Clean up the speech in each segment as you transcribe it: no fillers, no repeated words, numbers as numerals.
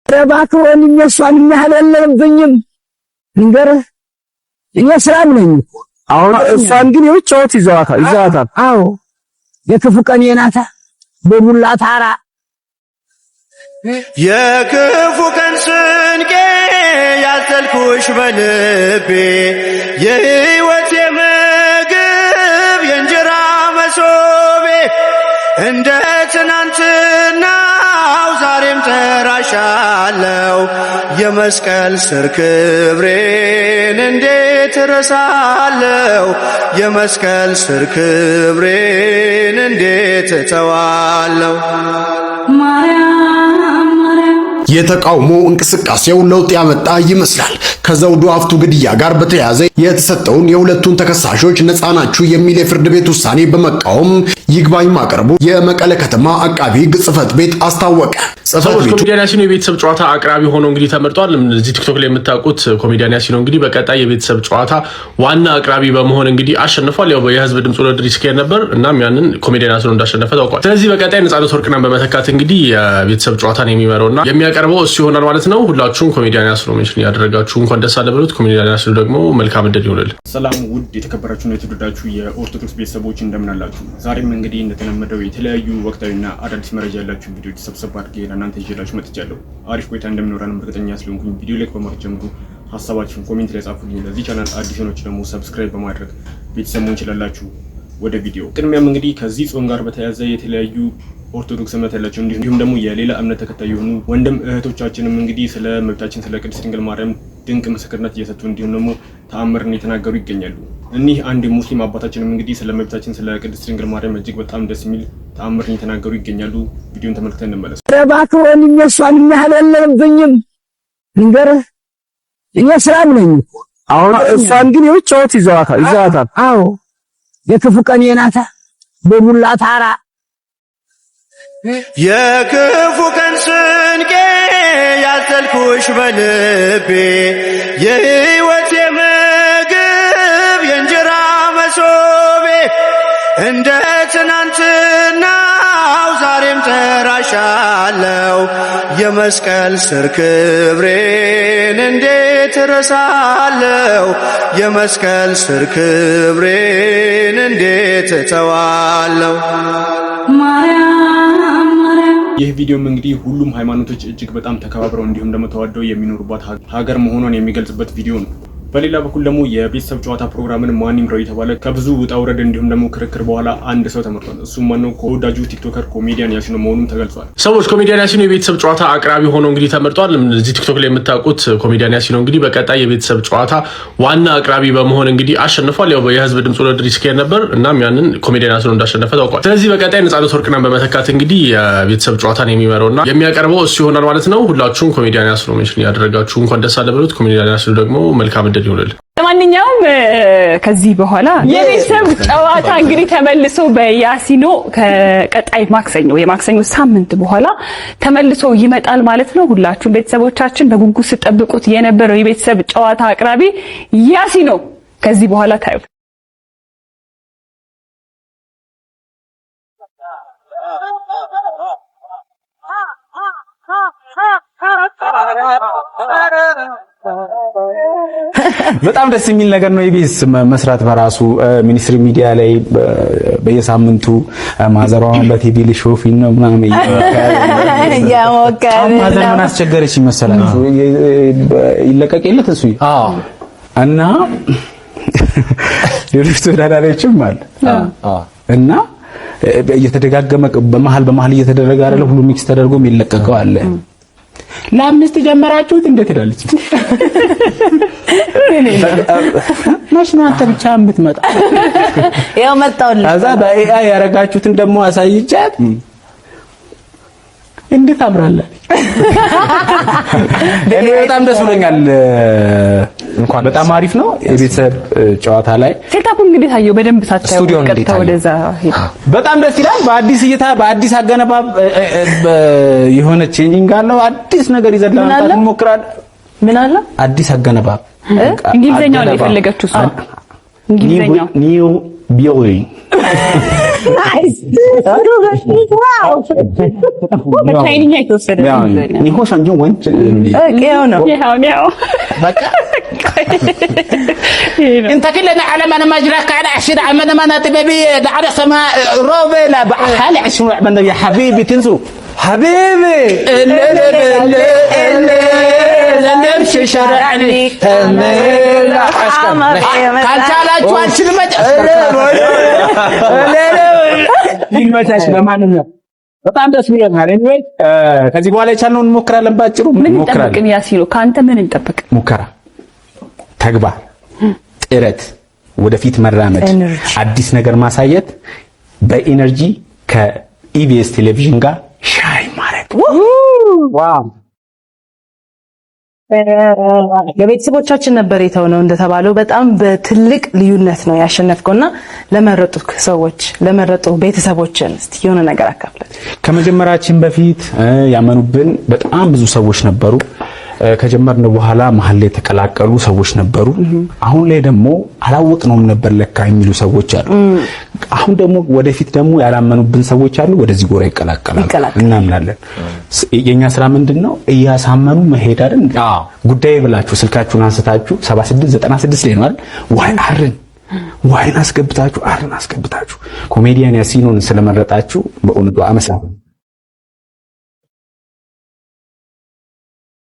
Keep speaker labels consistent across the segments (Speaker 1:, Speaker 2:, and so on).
Speaker 1: ረባከውን እነሷን የሚያህለልብኝም ንገርህ እኔ ሰላም ነኝ።
Speaker 2: አሁን እሷን ግን የውጫውት ይዘዋታል።
Speaker 1: አዎ የክፉ ቀን የናታ በቡላ ታራ
Speaker 3: የክፉ ቀን ስንቄ ያዘልኩሽ በልቤ የሕይወት የምግብ የእንጀራ መሶቤ እንደ ትናንትናው ዛሬም ጠራሻለው የመስቀል ስር ክብሬን እንዴት ረሳለው የመስቀል ስር ክብሬን እንዴት እተዋለው።
Speaker 4: የተቃውሞ እንቅስቃሴው ለውጥ ያመጣ ይመስላል። ከዘውዱ ሀፍቱ ግድያ ጋር በተያያዘ የተሰጠውን የሁለቱን ተከሳሾች ነፃ ናችሁ የሚል የፍርድ ቤት ውሳኔ በመቃወም ይግባኝ ማቅረቡ የመቀለ ከተማ አቃቢ ሕግ ጽሕፈት ቤት አስታወቀ። ጽሕፈት ቤቱ
Speaker 5: ኮሜዲያን ያሲኖ የቤተሰብ ጨዋታ አቅራቢ ሆኖ እንግዲህ ተመርጧል። እዚህ ቲክቶክ ላይ የምታውቁት ኮሜዲያን ያሲኖ እንግዲህ በቀጣይ የቤተሰብ ጨዋታ ዋና አቅራቢ በመሆን እንግዲህ አሸንፏል። ያው የህዝብ ድምጽ ውድድር ይስከር ነበር እናም ያንን ኮሜዲያን ያሲኖ እንዳሸነፈ ታውቋል። ስለዚህ በቀጣይ ነፃነት ወርቅነህን በመተካት እንግዲህ የቤተሰብ ጨዋታን የሚመራውና የሚያቀርበው እሱ ይሆናል ማለት ነው። ሁላችሁም ኮሜዲያን ያሲኖ ሜንሽን ያደረጋችሁ እንኳን ደስ አለ ብሉት። ኮሜዲያን ያሲኖ ደግሞ መልካም ዕድል ይሁንልህ።
Speaker 6: ሰላም ውድ የተከበራችሁና የተወደዳችሁ የኦርቶዶክስ ቤተሰቦች እንደምን አላችሁ? ዛሬም እንግዲህ እንደተለመደው የተለያዩ ወቅታዊና አዳዲስ መረጃ ያላችሁ ቪዲዮዎች ሰብሰብ አድርጌ ለእናንተ ይዤላችሁ መጥቻለሁ። አሪፍ ቆይታ እንደምኖረን እርግጠኛ ስለሆንኩኝ ቪዲዮ ላይክ በማድረግ ጀምሩ። ሀሳባችሁን ኮሜንት ላይ ጻፉልኝ። ለዚህ ቻናል አዲስ ሆናችሁ ደግሞ ሰብስክራይብ በማድረግ ቤተሰብ መሆን ይችላላችሁ። ወደ ቪዲዮ ቅድሚያም እንግዲህ ከዚህ ጾም ጋር በተያያዘ የተለያዩ ኦርቶዶክስ እምነት ያላቸው እንዲሁም ደግሞ የሌላ እምነት ተከታይ የሆኑ ወንድም እህቶቻችንም እንግዲህ ስለ እመቤታችን ስለ ቅድስት ድንግል ማርያም ድንቅ ምስክርነት እየሰጡ እንዲሁም ደግሞ ተአምርን የተናገሩ ይገኛሉ። እኒህ አንድ ሙስሊም አባታችንም እንግዲህ ስለ እመቤታችን ስለ ቅድስት ድንግል ማርያም እጅግ በጣም ደስ የሚል ተአምርን የተናገሩ ይገኛሉ። ቪዲዮን ተመልክተን እንመለስ።
Speaker 1: ረባከውን እነሷን የሚያህለልብኝም ንገርህ እኔ ሰላም ነኝ።
Speaker 2: አሁን እሷን ግን የውጫውት ይዘዋታል።
Speaker 1: አዎ የክፉ ቀን የናታ በቡላ ታራ
Speaker 3: የክፉ ቀን ስንቄ ያዘልኩሽ በልቤ የሕይወት የምግብ የእንጀራ መሶቤ እንደ ትናንትናው ዛሬም ጠራሻለው የመስቀል ስር ክብሬን እንዴት ረሳለው የመስቀል ስር ክብሬን እንዴት እተዋለው።
Speaker 6: ይህ ቪዲዮም እንግዲህ ሁሉም ሃይማኖቶች እጅግ በጣም ተከባብረው እንዲሁም ደግሞ ተዋደው የሚኖሩባት ሀገር መሆኗን የሚገልጽበት ቪዲዮ ነው። በሌላ በኩል ደግሞ የቤተሰብ ጨዋታ ፕሮግራምን ማን ይምራው የተባለ ከብዙ ውጣ ውረድ እንዲሁም ደግሞ ክርክር በኋላ አንድ ሰው ተመርጧል። እሱም ማነው? ከወዳጁ ቲክቶከር ኮሜዲያን ያሲኖ መሆኑን ተገልጿል።
Speaker 5: ሰዎች ኮሜዲያን ያሲኖ የቤተሰብ ጨዋታ አቅራቢ ሆኖ እንግዲህ ተመርጧል። እዚህ ቲክቶክ ላይ የምታውቁት ኮሜዲያን ያሲኖ እንግዲህ በቀጣይ የቤተሰብ ጨዋታ ዋና አቅራቢ በመሆን እንግዲህ አሸንፏል። ያው የህዝብ ድምጽ ውድድር ይስከር ነበር እናም ያንን ኮሜዲያን ያሲኖ እንዳሸነፈ ታውቋል። ስለዚህ በቀጣይ ነፃነት ወርቅነህን በመተካት እንግዲህ የቤተሰብ ጨዋታን የሚመራውና የሚያቀርበው እሱ ይሆናል ማለት ነው። ሁላችሁም ኮሜዲያን ያሲኖ ሜንሽን ያደረጋችሁ እንኳን ደስ አለ ብሉት። ኮሜዲያን ያሲኖ ደግሞ መልካም ዕድል ይሁንልህ።
Speaker 7: ለማንኛውም ከዚህ በኋላ የቤተሰብ ጨዋታ እንግዲህ ተመልሶ በያሲኖ ከቀጣይ ማክሰኞ የማክሰኞ ሳምንት በኋላ ተመልሶ ይመጣል ማለት ነው። ሁላችሁም ቤተሰቦቻችን በጉጉት ሲጠብቁት የነበረው የቤተሰብ ጨዋታ አቅራቢ ያሲኖ ከዚህ በኋላ ታዩ።
Speaker 8: በጣም ደስ የሚል ነገር ነው። ኢቢኤስ መስራት በራሱ ሚኒስትሪ ሚዲያ ላይ በየሳምንቱ ማዘሯን በቲቪ ሊሾፊን ነው ምናምን
Speaker 7: ያሞከረ
Speaker 8: ማዘር ምን አስቸገረች ይመስላል ይለቀቅ የለት እሱ እና ሌሎች ተወዳዳሪዎችም አለ እና እየተደጋገመ በመሃል እየተደረገ አይደለ ሁሉ ሚክስ ተደርጎ የሚለቀቀው አለ። ለአምስት ጀመራችሁት እንዴት ሄዳለች? ማሽኑ አንተ ብቻ የምትመጣ
Speaker 7: ያው መጣውልኝ።
Speaker 8: ከዛ በኤአይ ያረጋችሁትን ደግሞ አሳይቻት እንዴት አምራለች። እኔ በጣም ደስ ብሎኛል። እንኳን በጣም አሪፍ ነው። የቤተሰብ ጨዋታ ላይ ሴታፑ እንግዲህ ታየው በደንብ ሳታየው ቀጥታ ወደዛ ሄደ። በጣም ደስ ይላል። በአዲስ እይታ በአዲስ አገነባብ የሆነ ቼንጂንግ አለው። አዲስ ነገር ይዘን ለማምጣት እንሞክራለን። ምን አለ? አዲስ አገነባብ እንግሊዘኛው ላይ ፈለገችው እሷ እንግሊዘኛው ኒው ቢልዲንግ
Speaker 7: በትሬኒንግ የተወሰደ
Speaker 8: ኒሆሽ አንጆ ወንጭ
Speaker 7: ያው ነው
Speaker 8: በቃ
Speaker 9: انت كلنا على ما انا مجرك على 20 عمنا ما نتبي على سما روبي لا بحال 20 عمنا يا حبيبي تنسوا حبيبي لا نمشي شرعني لا قال تعالوا አንችልም
Speaker 8: ይመታሽ ለማንኛውም በጣም ደስ ይላል። ኤኒዌይ ከዚህ በኋላ የቻልነውን እንሞክራለን። ባጭሩ
Speaker 7: ምን እንጠብቅን? ያሲኖ ካንተ ምን እንጠብቅ?
Speaker 8: ሙከራ፣ ተግባር፣ ጥረት፣ ወደፊት መራመድ፣ አዲስ ነገር ማሳየት፣ በኢነርጂ ከኢቢኤስ ቴሌቪዥን ጋር ሻይ ማድረግ። ዋው!
Speaker 10: ለቤተሰቦቻችን ነበር የተውነው እንደተባለው በጣም በትልቅ ልዩነት ነው ያሸነፍከውና ለመረጡ ሰዎች ለመረጡ ቤተሰቦችን እስቲ የሆነ ነገር አካፍለን።
Speaker 8: ከመጀመራችን በፊት ያመኑብን በጣም ብዙ ሰዎች ነበሩ። ከጀመርን በኋላ መሀል ላይ የተቀላቀሉ ሰዎች ነበሩ። አሁን ላይ ደግሞ አላወቅነውም ነበር ለካ የሚሉ ሰዎች አሉ። አሁን ደግሞ ወደፊት ደግሞ ያላመኑብን ሰዎች አሉ። ወደዚህ ጎራ ይቀላቀላሉ እናምናለን። የኛ ስራ ምንድነው? እያሳመኑ መሄድ አይደል? ጉዳይ ብላችሁ ስልካችሁን አንስታችሁ 7696 ላይ ነው አይደል? ዋይን አስገብታችሁ ኮሜዲያን ያሲኖን ስለመረጣችሁ በእውነቱ አመሰግናለሁ።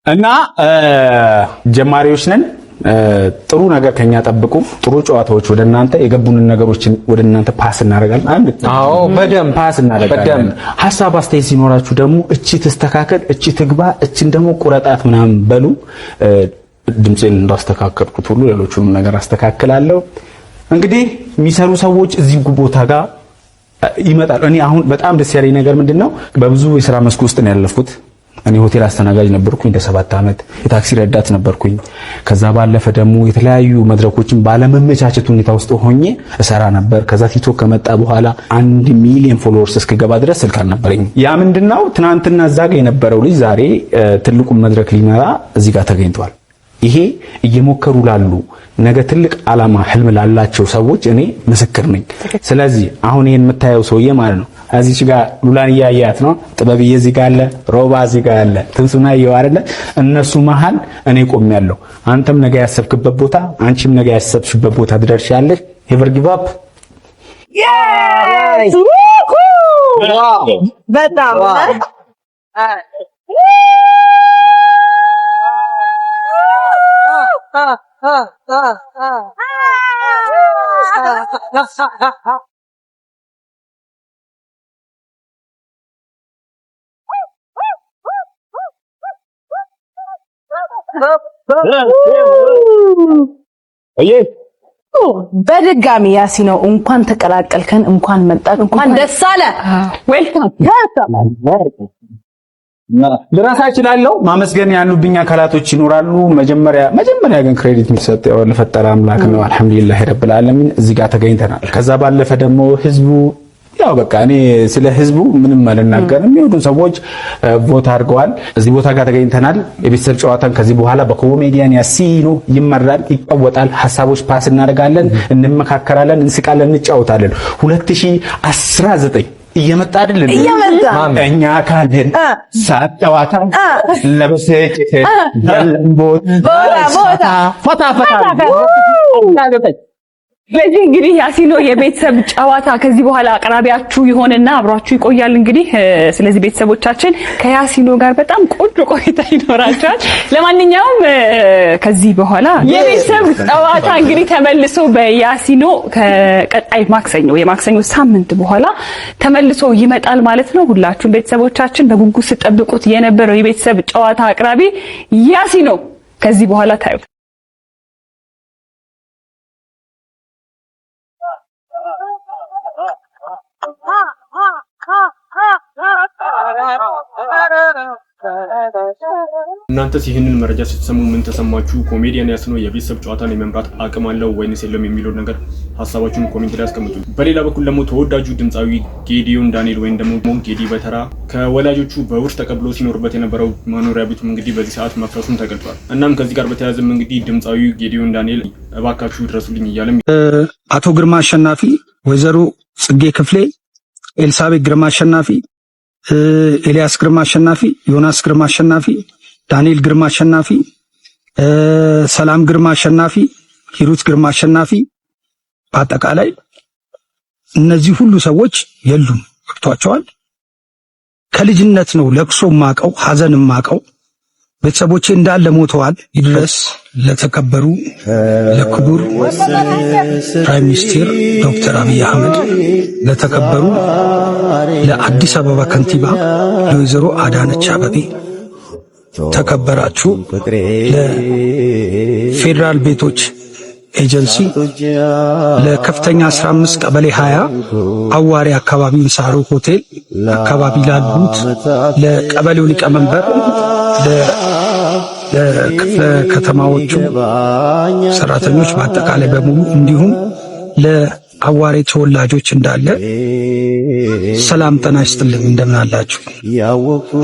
Speaker 8: እና ጀማሪዎች ነን። ጥሩ ነገር ከኛ ጠብቁ። ጥሩ ጨዋታዎች ወደ እናንተ የገቡንን ነገሮችን ወደ እናንተ ፓስ እናደርጋለን። በደንብ ፓስ እናደርጋለን። ሐሳብ አስተያየት ሲኖራችሁ ደግሞ እቺ ተስተካከል፣ እቺ ትግባ፣ እቺን ደግሞ ቁረጣት ምናምን በሉ። ድምጼን እንዳስተካከልኩት ሁሉ ሌሎቹንም ነገር አስተካክላለሁ። እንግዲህ የሚሰሩ ሰዎች እዚህ ቦታ ጋር ይመጣሉ። እኔ አሁን በጣም ደስ ያለኝ ነገር ምንድነው? በብዙ የሥራ መስክ ውስጥ ነው ያለፍኩት። እኔ ሆቴል አስተናጋጅ ነበርኩኝ ለ7 ዓመት። የታክሲ ረዳት ነበርኩኝ። ከዛ ባለፈ ደግሞ የተለያዩ መድረኮችን ባለመመቻቸት ሁኔታ ውስጥ ሆኜ እሰራ ነበር። ከዛ ቲክቶክ ከመጣ በኋላ 1 ሚሊዮን ፎሎወርስ እስከገባ ድረስ ስልክ አልነበረኝ። ያ ምንድነው? ትናንትና እዛ ጋር የነበረው ልጅ ዛሬ ትልቁን መድረክ ሊመራ እዚህ ጋር ተገኝቷል። ይሄ እየሞከሩ ላሉ ነገ ትልቅ ዓላማ ህልም ላላቸው ሰዎች እኔ ምስክር ነኝ። ስለዚህ አሁን ይሄን የምታየው ሰውዬ ማለት ነው እዚህ ጋር ሉላን ያያት ነው፣ ጥበብዬ እዚህ ጋር አለ፣ ሮባ እዚህ ጋር አለ፣ ትንሱና ይኸው አይደለ? እነሱ መሃል እኔ ቆሜያለሁ። አንተም ነገ ያሰብክበት ቦታ፣ አንቺም ነገ ያሰብሽበት ቦታ ትደርሻለሽ። ኔቨር ጊቭ አፕ።
Speaker 10: በጣም በድጋሚ ያሲኖ እንኳን ተቀላቀልከን፣ እንኳን መጣህ፣ እንኳን ደስ አለ። ዌልካም።
Speaker 8: ልራሳ እችላለሁ። ማመስገን ያሉብኝ አካላቶች ይኖራሉ። መጀመሪያ ግን ክሬዲት የሚሰጠው ለፈጠረ አምላክ ነው። አልሐምዱሊላህ ረብል ዓለሚን እዚህ ጋር ተገኝተናል። ከዛ ባለፈ ደግሞ ህዝቡ ያው በቃ እኔ ስለ ህዝቡ ምንም አልናገርም። የሚወዱን ሰዎች ቮት አድርገዋል። እዚህ ቦታ ጋር ተገኝተናል። የቤተሰብ ጨዋታን ከዚህ በኋላ በኮሜዲያን ያሲኖ ይመራል፣ ይቀወጣል። ሐሳቦች ፓስ እናደርጋለን፣ እንመካከራለን፣ እንስቃለን፣ እንጫወታለን። 2019 እየመጣ አይደለም? እኛ ካለን ሳጨዋታ ለበሰጭ ቦታ ፈታ
Speaker 7: ስለዚህ እንግዲህ ያሲኖ የቤተሰብ ጨዋታ ከዚህ በኋላ አቅራቢያችሁ ይሆንና አብራችሁ ይቆያል። እንግዲህ ስለዚህ ቤተሰቦቻችን ከያሲኖ ጋር በጣም ቆንጆ ቆይታ ይኖራቸዋል። ለማንኛውም ከዚህ በኋላ የቤተሰብ ጨዋታ እንግዲህ ተመልሶ በያሲኖ ከቀጣይ የማክሰኞ ሳምንት በኋላ ተመልሶ ይመጣል ማለት ነው። ሁላችሁም ቤተሰቦቻችን በጉጉት ሲጠብቁት የነበረው የቤተሰብ ጨዋታ አቅራቢ ያሲኖ ከዚህ በኋላ ታዩ
Speaker 6: እናንተስ ይህንን መረጃ ስትሰሙ ምን ተሰማችሁ? ኮሜዲያን ያሲኖ የቤተሰብ ጨዋታን የመምራት አቅም አለው ወይንስ የለም የሚለው ነገር ሐሳባችሁን ኮሜንት ላይ አስቀምጡ። በሌላ በኩል ደግሞ ተወዳጁ ድምጻዊ ጌዲዮን ዳንኤል ወይም ደግሞ ጌዲ በተራ ከወላጆቹ በውርስ ተቀብሎ ሲኖርበት የነበረው መኖሪያ ቤቱም እንግዲህ በዚህ ሰዓት መፍረሱን ተገልጿል። እናም ከዚህ ጋር በተያያዘም እንግዲህ ድምጻዊ ጌዲዮን ዳንኤል እባካችሁ ድረሱልኝ እያለም
Speaker 11: አቶ ግርማ አሸናፊ፣ ወይዘሮ ጽጌ ክፍሌ ኤልሳቤጥ ግርማ አሸናፊ፣ ኤልያስ ግርማ አሸናፊ፣ ዮናስ ግርማ አሸናፊ፣ ዳንኤል ግርማ አሸናፊ፣ ሰላም ግርማ አሸናፊ፣ ሂሩት ግርማ አሸናፊ፣ በአጠቃላይ እነዚህ ሁሉ ሰዎች የሉም። ገብቷቸዋል። ከልጅነት ነው ለቅሶ ማቀው ሐዘን ማቀው። ቤተሰቦቼ እንዳለ ሞተዋል። ይድረስ ለተከበሩ ለክቡር ፕራይም ሚኒስትር ዶክተር አብይ አህመድ፣ ለተከበሩ ለአዲስ አበባ ከንቲባ ለወይዘሮ አዳነች አቤቤ፣ ተከበራችሁ ለፌዴራል ቤቶች ኤጀንሲ፣ ለከፍተኛ 15 ቀበሌ 20 አዋሪ አካባቢ ሳሮ ሆቴል አካባቢ ላሉት ለቀበሌው ሊቀመንበር፣ ለክፍለ ከተማዎቹ ሰራተኞች በአጠቃላይ በሙሉ እንዲሁም ለአዋሪ ተወላጆች እንዳለ ሰላም ጤና ይስጥልኝ። እንደምን አላችሁ?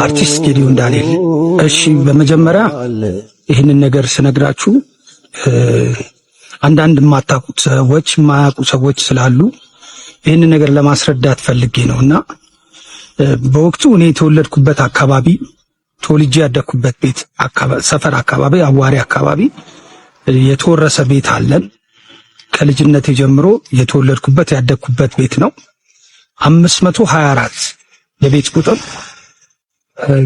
Speaker 11: አርቲስት ጌዲዮን ዳንኤል። እሺ፣ በመጀመሪያ ይህንን ነገር ስነግራችሁ አንዳንድ የማታውቁት ሰዎች የማያውቁ ሰዎች ስላሉ ይህንን ነገር ለማስረዳት ፈልጌ ነውና በወቅቱ እኔ የተወለድኩበት አካባቢ ተወልጄ ያደኩበት ቤት ሰፈር አካባቢ አዋሪ አካባቢ የተወረሰ ቤት አለን። ከልጅነቴ ጀምሮ የተወለድኩበት ያደኩበት ቤት ነው። 524 የቤት ቁጥር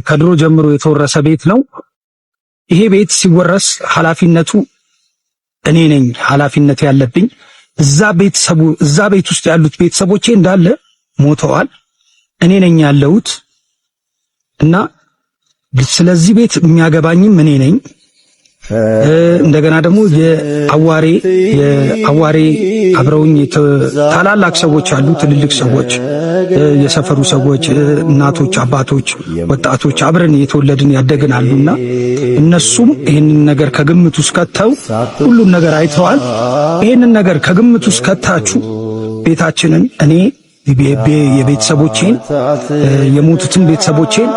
Speaker 11: ከድሮ ጀምሮ የተወረሰ ቤት ነው። ይሄ ቤት ሲወረስ ኃላፊነቱ እኔ ነኝ ኃላፊነት ያለብኝ። እዛ ቤት ውስጥ ያሉት ቤተሰቦቼ እንዳለ ሞተዋል። እኔ ነኝ ያለሁት እና ስለዚህ ቤት የሚያገባኝም እኔ ነኝ። እንደገና ደግሞ የአዋሬ አብረውኝ ታላላቅ ሰዎች አሉ፣ ትልልቅ ሰዎች፣ የሰፈሩ ሰዎች፣ እናቶች፣ አባቶች፣ ወጣቶች አብረን የተወለድን ያደግን አሉና እነሱም ይህንን ነገር ከግምት ውስጥ ከተው ሁሉን ነገር አይተዋል። ይህንን ነገር ከግምት ውስጥ ከታችሁ ቤታችንን እኔ የቤተሰቦቼን የሞቱትን ቤተሰቦቼን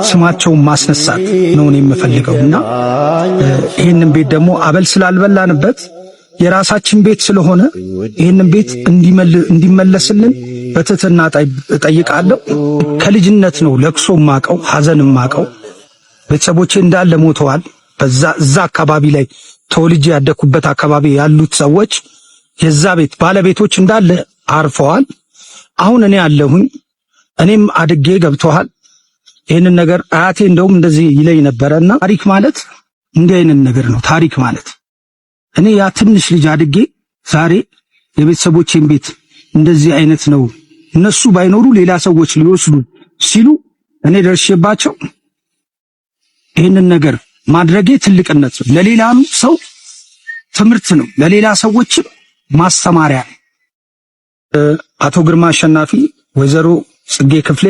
Speaker 11: ስማቸውን ማስነሳት ነው የምፈልገውና ይህንን ቤት ደግሞ አበል ስላልበላንበት የራሳችን ቤት ስለሆነ ይህንን ቤት እንዲመለስልን በትህትና እጠይቃለሁ። ከልጅነት ነው ለቅሶ ማቀው ሐዘን ማቀው። ቤተሰቦቼ እንዳለ ሞተዋል። እዛ አካባቢ ላይ ተወልጄ ያደኩበት አካባቢ ያሉት ሰዎች የዛ ቤት ባለቤቶች እንዳለ አርፈዋል። አሁን እኔ አለሁኝ። እኔም አድጌ ገብተዋል። ይህንን ነገር አያቴ እንደውም እንደዚህ ይለኝ ነበረና ታሪክ ማለት እንዲህ አይነት ነገር ነው። ታሪክ ማለት እኔ ያ ትንሽ ልጅ አድጌ ዛሬ የቤተሰቦቼን ቤት እንደዚህ አይነት ነው እነሱ ባይኖሩ ሌላ ሰዎች ሊወስዱ ሲሉ እኔ ደርሼባቸው ይህንን ነገር ማድረጌ ትልቅነት ነው። ለሌላም ሰው ትምህርት ነው፣ ለሌላ ሰዎችም ማስተማሪያ። አቶ ግርማ አሸናፊ፣ ወይዘሮ ጽጌ ክፍሌ፣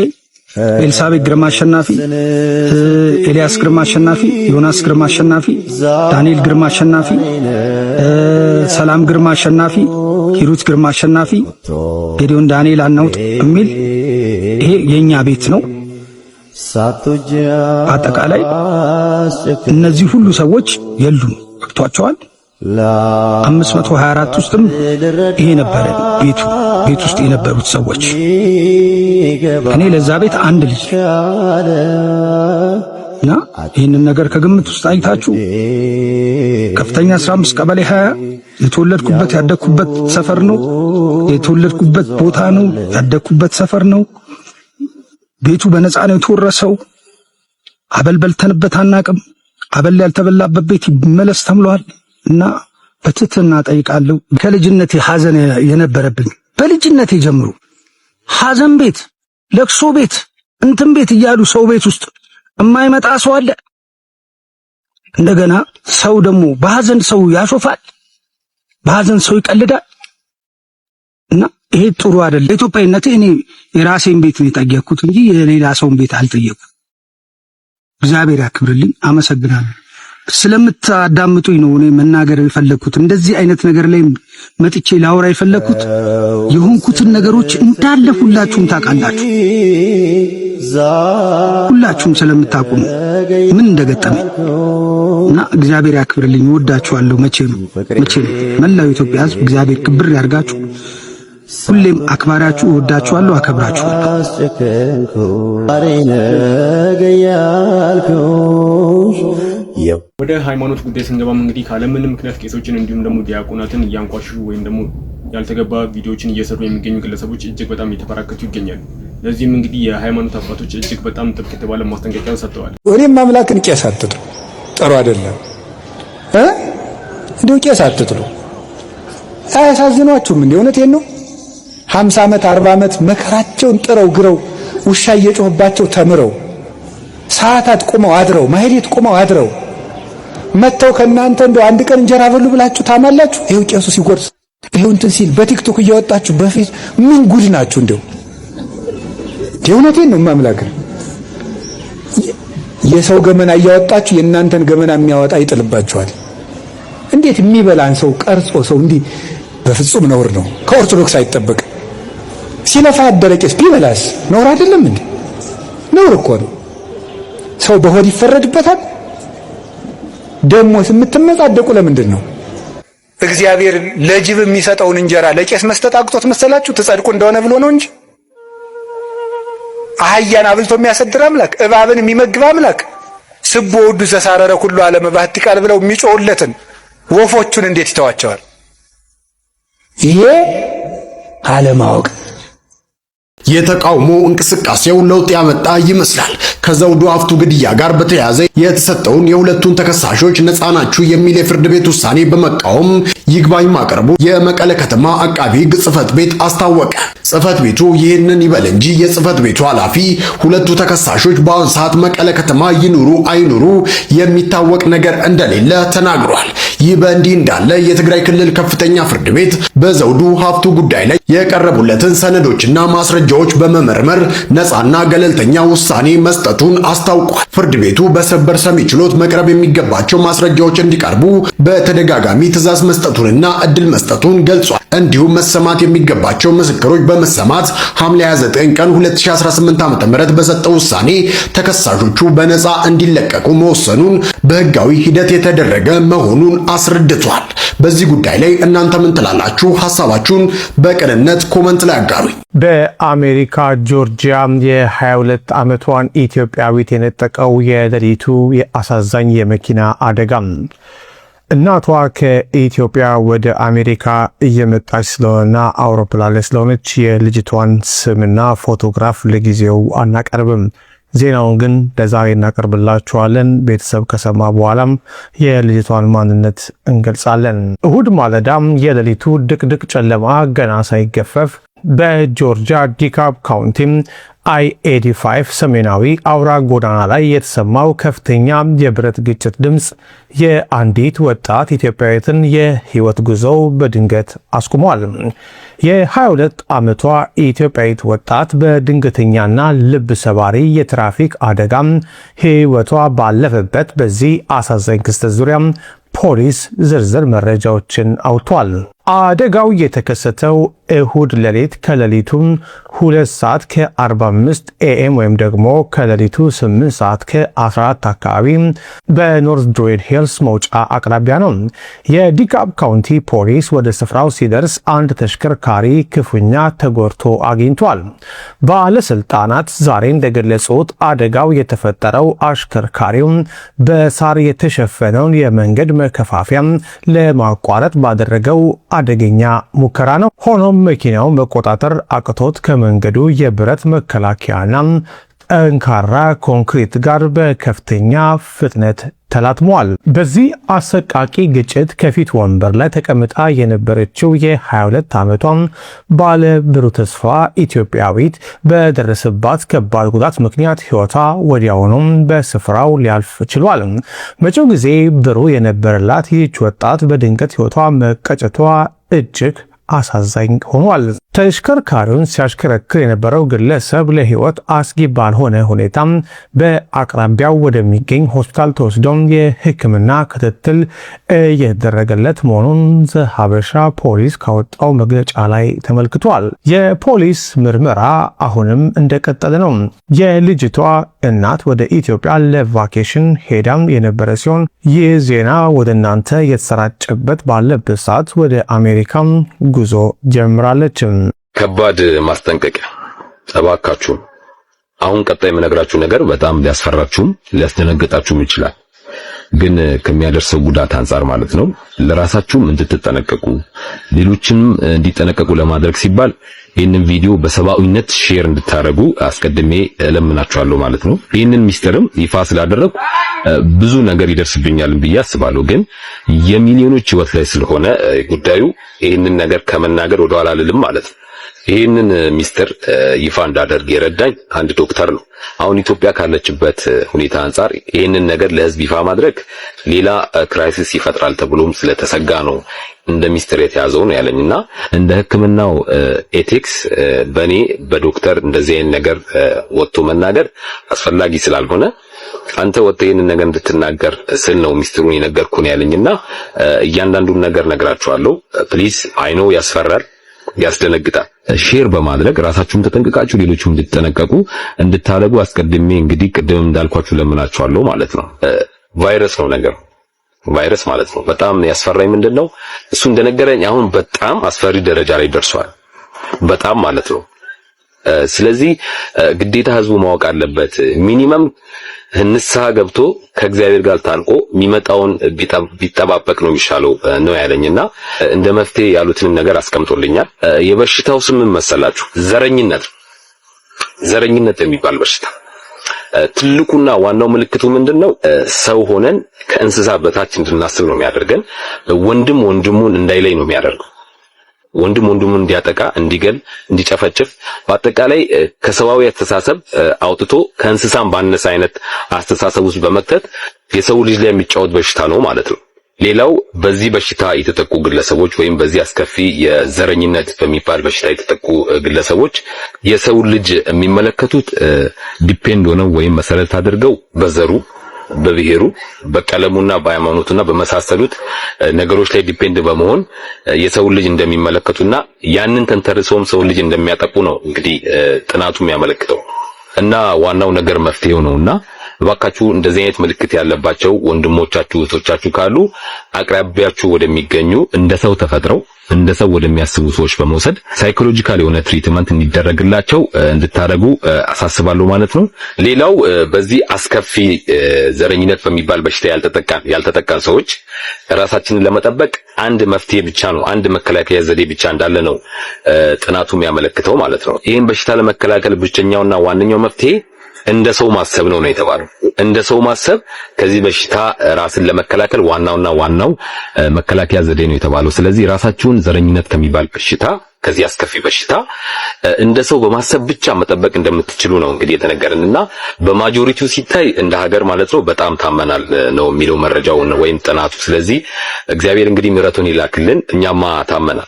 Speaker 11: ኤልሳቤጥ ግርማ አሸናፊ፣ ኤልያስ ግርማ አሸናፊ፣ ዮናስ ግርማ አሸናፊ፣ ዳንኤል ግርማ አሸናፊ፣ ሰላም ግርማ አሸናፊ፣ ሂሩት ግርማ አሸናፊ፣ ጌዲዮን ዳንኤል አናውጥ የሚል ይሄ የኛ ቤት ነው። አጠቃላይ እነዚህ ሁሉ ሰዎች የሉም። ገብቷቸዋል። 524 ውስጥም ይሄ ነበረ ቤት ውስጥ የነበሩት ሰዎች። እኔ ለዛ ቤት አንድ ልጅ እና ይህንን ነገር ከግምት ውስጥ አይታችሁ ከፍተኛ 15 ቀበሌ 20 የተወለድኩበት ያደግኩበት ሰፈር ነው። የተወለድኩበት ቦታ ነው። ያደግኩበት ሰፈር ነው። ቤቱ በነፃ ነው የተወረሰው። አበል በልተንበት አናቅም። አበል ያልተበላበት ቤት ይመለስ ተብሏል። እና በትህትና ጠይቃለሁ። ከልጅነቴ ሐዘን የነበረብኝ በልጅነቴ ጀምሮ ሐዘን ቤት፣ ለቅሶ ቤት፣ እንትን ቤት እያሉ ሰው ቤት ውስጥ የማይመጣ ሰው አለ። እንደገና ሰው ደግሞ በሐዘን ሰው ያሾፋል፣ በሐዘን ሰው ይቀልዳል። እና ይሄ ጥሩ አይደለም። ኢትዮጵያዊነቴ እኔ የራሴን ቤት ነው የጠየቅኩት እንጂ የሌላ ሰውን ቤት አልጠየቅኩም። እግዚአብሔር ያክብርልኝ። አመሰግናለሁ። ስለምታዳምጡኝ ነው እኔ መናገር የፈለኩት። እንደዚህ አይነት ነገር ላይ መጥቼ ላውራ የፈለኩት የሆንኩትን ነገሮች እንዳለ ሁላችሁም ታውቃላችሁ። ሁላችሁም ስለምታውቁ ነው ምን እንደገጠመኝ እና እግዚአብሔር ያክብርልኝ። ወዳችኋለሁ። መቼ ነው መላው ኢትዮጵያ ሕዝብ እግዚአብሔር ክብር ያርጋችሁ። ሁሌም አክባራችሁ፣ እወዳችኋለሁ፣ አከብራችኋለሁ።
Speaker 6: ወደ ሃይማኖት ጉዳይ ስንገባም እንግዲህ ካለምንም ምክንያት ቄሶችን እንዲሁም ደግሞ ዲያቆናትን እያንቋሹ ወይም ደግሞ ያልተገባ ቪዲዮዎችን እየሰሩ የሚገኙ ግለሰቦች እጅግ በጣም እየተበራከቱ ይገኛሉ። ለዚህም እንግዲህ የሃይማኖት አባቶች እጅግ በጣም ጥብቅ የተባለ ማስጠንቀቂያን ሰጥተዋል።
Speaker 12: እኔም አምላክን ቄስ አትጥሩ፣ ጥሩ አይደለም። እንዲሁ ቄስ አትጥሩ፣ አያሳዝኗችሁም? እንዴ እውነቴን ነው። 50 ዓመት 40 ዓመት መከራቸውን ጥረው ግረው ውሻ እየጮህባቸው ተምረው ሰዓታት ቆመው አድረው ማህሌት ቆመው አድረው መተው ከናንተ እንደው አንድ ቀን እንጀራ በሉ ብላችሁ ታማላችሁ? ይሄው ቄሱ ሲጎርስ ይሄው እንትን ሲል በቲክቶክ እያወጣችሁ በፊት ምን ጉድ ናችሁ? እንደው እውነቴን ነው ማምላክ የሰው ገመና እያወጣችሁ የእናንተን ገመና የሚያወጣ ይጥልባችኋል። እንዴት የሚበላን ሰው ቀርጾ ሰው እንዲህ በፍጹም ነውር ነው። ከኦርቶዶክስ አይጠበቅ። ሲለፋ ያደረ ቄስ ቢበላስ ነውር አይደለም እንዴ? ነውር እኮ ነው። ሰው በሆድ ይፈረድበታል። ደሞስ የምትመጻደቁ ለምንድን ነው? እግዚአብሔር ለጅብ የሚሰጠውን እንጀራ ለቄስ መስጠት አቅቶት መሰላችሁ? ትጸድቁ እንደሆነ ብሎ ነው እንጂ አህያን አብልቶ የሚያሰድር አምላክ፣ እባብን የሚመግብ አምላክ፣ ስቦ ወዱ ዘሳረረ ሁሉ ዓለም ባህት ቃል ብለው የሚጮውለትን ወፎቹን እንዴት ይተዋቸዋል? ይሄ አለማወቅ።
Speaker 4: የተቃውሞ እንቅስቃሴው ለውጥ ያመጣ ይመስላል። ከዘውዱ ሀፍቱ ግድያ ጋር በተያያዘ የተሰጠውን የሁለቱን ተከሳሾች ነፃ ናችሁ የሚል የፍርድ ቤት ውሳኔ በመቃወም ይግባኝ ማቅረቡ የመቀለ ከተማ አቃቢ ሕግ ጽሕፈት ቤት አስታወቀ። ጽሕፈት ቤቱ ይህንን ይበል እንጂ የጽሕፈት ቤቱ ኃላፊ ሁለቱ ተከሳሾች በአሁኑ ሰዓት መቀለ ከተማ ይኑሩ አይኑሩ የሚታወቅ ነገር እንደሌለ ተናግሯል። ይህ በእንዲህ እንዳለ የትግራይ ክልል ከፍተኛ ፍርድ ቤት በዘውዱ ሀፍቱ ጉዳይ ላይ የቀረቡለትን ሰነዶችና ማስረጃዎች በመመርመር ነፃና ገለልተኛ ውሳኔ መስጠቱን አስታውቋል። ፍርድ ቤቱ በሰበር ሰሚ ችሎት መቅረብ የሚገባቸው ማስረጃዎች እንዲቀርቡ በተደጋጋሚ ትዕዛዝ መስጠቱንና እድል መስጠቱን ገልጿል። እንዲሁም መሰማት የሚገባቸው ምስክሮች በመሰማት ሐምሌ 29 ቀን 2018 ዓ.ም በሰጠው ውሳኔ ተከሳሾቹ በነፃ እንዲለቀቁ መወሰኑን በህጋዊ ሂደት የተደረገ መሆኑን አስረድቷል። በዚህ ጉዳይ ላይ እናንተ ምን ትላላችሁ? ሐሳባችሁን በቅንነት ኮመንት ላይ አጋሩኝ።
Speaker 13: በአሜሪካ ጆርጂያ የ22 ዓመቷን ኢትዮጵያዊት የነጠቀው የሌሊቱ የአሳዛኝ የመኪና አደጋ። እናቷ ከኢትዮጵያ ወደ አሜሪካ እየመጣች ስለሆነና አውሮፕላን ላይ ስለሆነች የልጅቷን ስምና ፎቶግራፍ ለጊዜው አናቀርብም። ዜናውን ግን ለዛሬ እናቀርብላችኋለን። ቤተሰብ ከሰማ በኋላም የልጅቷን ማንነት እንገልጻለን። እሁድ ማለዳም የሌሊቱ ድቅድቅ ጨለማ ገና ሳይገፈፍ በጆርጂያ ዲካፕ ካውንቲም I-85 ሰሜናዊ አውራ ጎዳና ላይ የተሰማው ከፍተኛ የብረት ግጭት ድምፅ የአንዲት ወጣት ኢትዮጵያዊትን የህይወት ጉዞ በድንገት አስቁሟል። የ22 ዓመቷ ኢትዮጵያዊት ወጣት በድንገተኛና ልብ ሰባሪ የትራፊክ አደጋም ህይወቷ ባለፈበት በዚህ አሳዛኝ ክስተት ዙሪያ ፖሊስ ዝርዝር መረጃዎችን አውጥቷል። አደጋው የተከሰተው እሁድ ሌሊት ከሌሊቱ 2 ሰዓት ከ45 AM ወይም ደግሞ ከሌሊቱ 8 ሰዓት ከ14 አካባቢ በኖርዝ ድሮይድ ሂልስ መውጫ አቅራቢያ ነው። የዲካፕ ካውንቲ ፖሊስ ወደ ስፍራው ሲደርስ አንድ ተሽከርካሪ ክፉኛ ተጎድቶ አግኝቷል። ባለስልጣናት ዛሬ እንደገለጹት አደጋው የተፈጠረው አሽከርካሪው በሳር የተሸፈነውን የመንገድ መከፋፊያ ለማቋረጥ ባደረገው አደገኛ ሙከራ ነው። ሆኖም መኪናው መቆጣጠር አቅቶት ከመንገዱ የብረት መከላከያና ጠንካራ ኮንክሪት ጋር በከፍተኛ ፍጥነት ተላትሟል። በዚህ አሰቃቂ ግጭት ከፊት ወንበር ላይ ተቀምጣ የነበረችው የ22 ዓመቷን ባለ ብሩህ ተስፋ ኢትዮጵያዊት በደረሰባት ከባድ ጉዳት ምክንያት ሕይወቷ ወዲያውኑም በስፍራው ሊያልፍ ችሏል። መጪው ጊዜ ብሩህ የነበረላት ይህች ወጣት በድንገት ሕይወቷ መቀጨቷ እጅግ አሳዛኝ ሆኗል። ተሽከርካሪውን ሲያሽከረክር የነበረው ግለሰብ ለሕይወት አስጊ ባልሆነ ሁኔታም በአቅራቢያው ወደሚገኝ ሆስፒታል ተወስዶ የሕክምና ክትትል እየተደረገለት መሆኑን ዘሀበሻ ፖሊስ ካወጣው መግለጫ ላይ ተመልክቷል። የፖሊስ ምርመራ አሁንም እንደቀጠለ ነው። የልጅቷ እናት ወደ ኢትዮጵያ ለቫኬሽን ሄዳም የነበረ ሲሆን ይህ ዜና ወደ እናንተ የተሰራጨበት ባለበት ሰዓት ወደ አሜሪካም ጉዞ ጀምራለች።
Speaker 14: ከባድ ማስጠንቀቂያ እባካችሁ። አሁን ቀጣይ የምነግራችሁ ነገር በጣም ሊያስፈራችሁም ሊያስደነግጣችሁም ይችላል። ግን ከሚያደርሰው ጉዳት አንፃር ማለት ነው ለራሳችሁም እንድትጠነቀቁ ሌሎችንም እንዲጠነቀቁ ለማድረግ ሲባል ይህንን ቪዲዮ በሰብአዊነት ሼር እንድታረጉ አስቀድሜ እለምናችኋለሁ ማለት ነው። ይህንን ሚስጥርም ይፋ ስላደረኩ ብዙ ነገር ይደርስብኛል ብዬ አስባለሁ። ግን የሚሊዮኖች ህይወት ላይ ስለሆነ ጉዳዩ ይህንን ነገር ከመናገር ወደኋላ አልልም ማለት ነው። ይህንን ሚስጥር ይፋ እንዳደርግ የረዳኝ አንድ ዶክተር ነው። አሁን ኢትዮጵያ ካለችበት ሁኔታ አንፃር ይህንን ነገር ለህዝብ ይፋ ማድረግ ሌላ ክራይሲስ ይፈጥራል ተብሎም ስለተሰጋ ነው እንደ ሚስጥር የተያዘው ነው ያለኝና እንደ ሕክምናው ኤቲክስ በኔ በዶክተር እንደዚህ አይነት ነገር ወጥቶ መናገር አስፈላጊ ስላልሆነ አንተ ወጥተህ ይህንን ነገር እንድትናገር ስል ነው ሚስጥሩን የነገርኩ ነው ያለኝና እያንዳንዱን ነገር ነግራችኋለሁ። ፕሊዝ አይኖ ያስፈራል፣ ያስደነግጣል። ሼር በማድረግ ራሳችሁን ተጠንቅቃችሁ ሌሎችም እንድትጠነቀቁ እንድታደርጉ አስቀድሜ እንግዲህ ቅድም እንዳልኳችሁ ለምናችኋለሁ ማለት ነው። ቫይረስ ነው ነገር ቫይረስ ማለት ነው። በጣም ያስፈራኝ ምንድነው እሱ እንደነገረኝ አሁን በጣም አስፈሪ ደረጃ ላይ ደርሷል። በጣም ማለት ነው። ስለዚህ ግዴታ ህዝቡ ማወቅ አለበት። ሚኒመም ንስሐ ገብቶ ከእግዚአብሔር ጋር ታንቆ የሚመጣውን ቢጠባበቅ ነው የሚሻለው ነው ያለኝና እንደ መፍትሄ ያሉትን ነገር አስቀምጦልኛል። የበሽታው ስም መሰላችሁ? ዘረኝነት የሚባል በሽታ ትልቁና ዋናው ምልክቱ ምንድነው? ሰው ሆነን ከእንስሳ በታች እንድናስብ ነው የሚያደርገን። ወንድም ወንድሙን እንዳይለይ ነው የሚያደርገው። ወንድም ወንድሙን እንዲያጠቃ፣ እንዲገል፣ እንዲጨፈጭፍ በአጠቃላይ ከሰዋዊ አስተሳሰብ አውጥቶ ከእንስሳም ባነሰ አይነት አስተሳሰብ ውስጥ በመክተት የሰው ልጅ ላይ የሚጫወት በሽታ ነው ማለት ነው። ሌላው በዚህ በሽታ የተጠቁ ግለሰቦች ወይም በዚህ አስከፊ የዘረኝነት በሚባል በሽታ የተጠቁ ግለሰቦች የሰው ልጅ የሚመለከቱት ዲፔንድ ሆነው ወይም መሰረት አድርገው በዘሩ፣ በብሔሩ፣ በቀለሙና በሃይማኖቱና በመሳሰሉት ነገሮች ላይ ዲፔንድ በመሆን የሰው ልጅ እንደሚመለከቱና ያንን ተንተርሰውም ሰው ልጅ እንደሚያጠቁ ነው እንግዲህ ጥናቱ የሚያመለክተው እና ዋናው ነገር መፍትሄው ነውና እባካችሁ እንደዚህ አይነት ምልክት ያለባቸው ወንድሞቻችሁ እህቶቻችሁ ካሉ አቅራቢያችሁ ወደሚገኙ እንደ ሰው ተፈጥረው እንደ ሰው ወደሚያስቡ ሰዎች በመውሰድ ሳይኮሎጂካል የሆነ ትሪትመንት እንዲደረግላቸው እንድታደርጉ አሳስባለሁ ማለት ነው። ሌላው በዚህ አስከፊ ዘረኝነት በሚባል በሽታ ያልተጠቃን ሰዎች ራሳችንን ለመጠበቅ አንድ መፍትሄ ብቻ ነው፣ አንድ መከላከያ ዘዴ ብቻ እንዳለ ነው ጥናቱ የሚያመለክተው ማለት ነው። ይህን በሽታ ለመከላከል ብቸኛውና ዋነኛው መፍትሄ እንደ ሰው ማሰብ ነው የተባለው። እንደ ሰው ማሰብ ከዚህ በሽታ ራስን ለመከላከል ዋናው መከላከያ ዘዴ ነው የተባለው። ስለዚህ ራሳችሁን ዘረኝነት ከሚባል በሽታ ከዚህ አስከፊ በሽታ እንደ ሰው በማሰብ ብቻ መጠበቅ እንደምትችሉ ነው እንግዲህ የተነገረንና በማጆሪቲው ሲታይ እንደ ሀገር ማለት ነው በጣም ታመናል ነው የሚለው መረጃው ወይም ጥናቱ። ስለዚህ እግዚአብሔር እንግዲህ ምሕረቱን ይላክልን። እኛማ ታመናል፣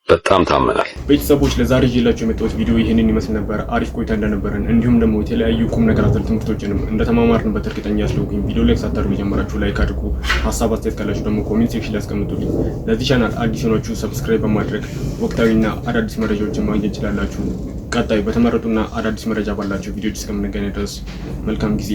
Speaker 14: በጣም ታመናል።
Speaker 6: ቤተሰቦች ለዛሬ ይዤላችሁ የመጣሁት ቪዲዮ ይህንን ይመስል ነበር። አሪፍ ቆይታ እንደነበረን እንዲሁም ደግሞ የተለያዩ ቁም ነገር አዘል ትምህርቶችንም እንደተማማርንበት እርግጠኛ ስለሆንኩኝ ቪዲዮ ላይክ ሳታደርጉ ጀምራችሁ ላይክ አድርጉ። ሀሳብ አስተያየት ካላችሁ ደግሞ ኮሜንት ሴክሽን ላይ አስቀምጡልኝ። ለዚህ ቻናል አዲስ ሆናችሁ ሰብስክራይብ በማድረግ ወቅታዊና አዳዲስ መረጃዎችን ማግኘት ትችላላችሁ። ቀጣይ በተመረጡና አዳዲስ መረጃ ባላችሁ ቪዲዮዎች እስከምንገናኝ ድረስ መልካም ጊዜ